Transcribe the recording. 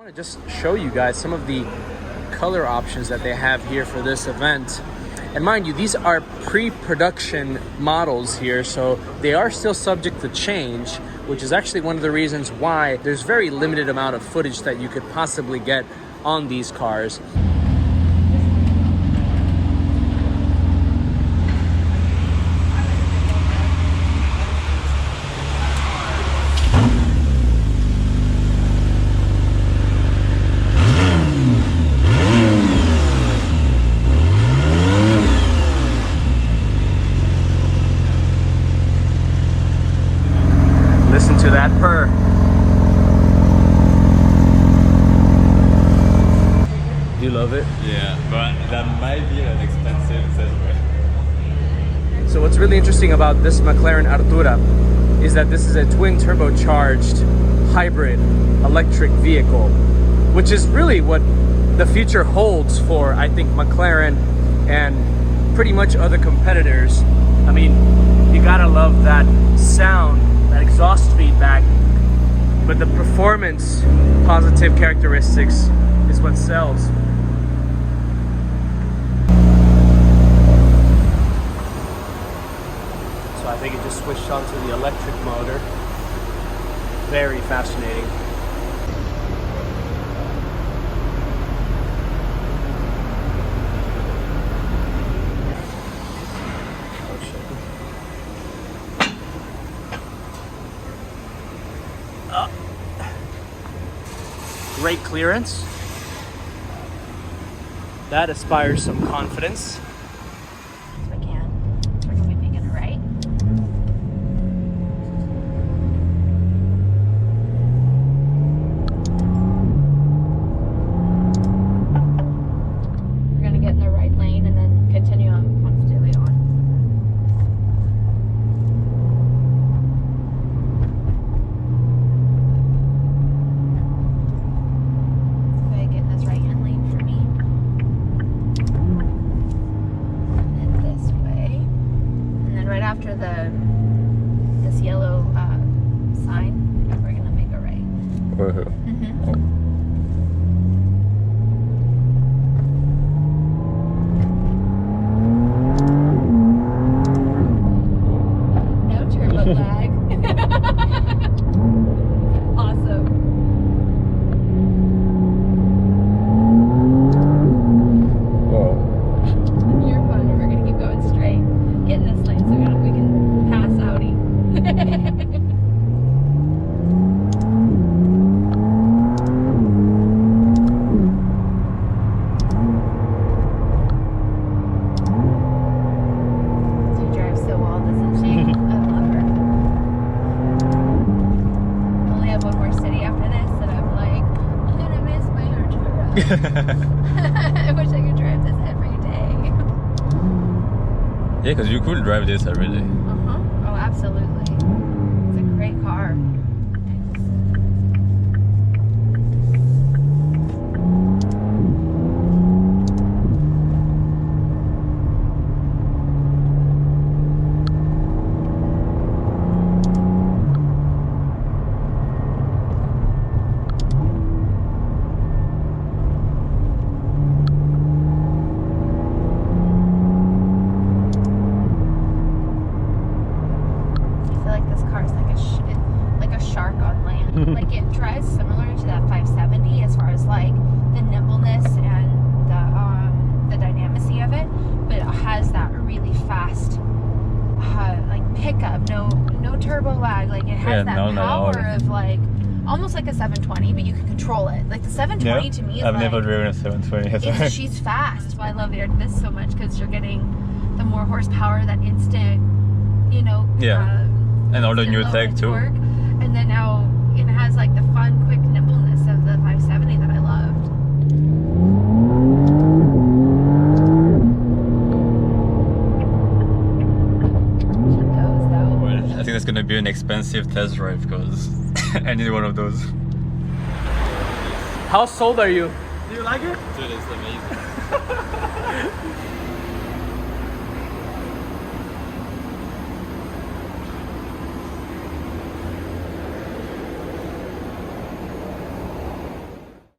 I want to just show you guys some of the color options that they have here for this event. And mind you, these are pre-production models here, so they are still subject to change, which is actually one of the reasons why there's very limited amount of footage that you could possibly get on these cars. Listen to that purr. Do you love it? Yeah, but that might be an expensive Tesla. So what's really interesting about this McLaren Artura is that this is a twin turbocharged hybrid electric vehicle, which is really what the future holds for, I think, McLaren and pretty much other competitors. I mean, you gotta love that sound, that exhaust feedback, but the performance positive characteristics is what sells. So I think it just switched onto the electric motor. Very fascinating. Great clearance. That inspires some confidence. I can. We're gonna be making it right. We're gonna get in the right lane and then continue on constantly on. After this yellow sign, we're gonna make a right. No turbo lag. Awesome. You're fun. We're gonna keep going straight. Get in this lane so we can pass Audi. She drives so well, doesn't she? I love her. Only have one more city after this, and I'm like, I'm gonna miss my Artura. I wish I could drive this every day. Yeah, because you could drive this every day. Oh, absolutely. It's a great car. Like it drives similar to that 570 as far as like the nimbleness and the dynamicy of it, but it has that really fast like pickup, no turbo lag. Like it has that power of like almost like a 720, but you can control it. Like the 720 to me is I've never driven a 720. She's fast. That's why I love this so much, because you're getting the more horsepower, that instant, you know. Yeah. And all the new tech too. Torque. And then now it has like the fun, quick nimbleness of the 570 that I loved. She goes though. Well, I think that's gonna be an expensive test drive because I need one of those. How sold are you? Do you like it? Dude, it's amazing.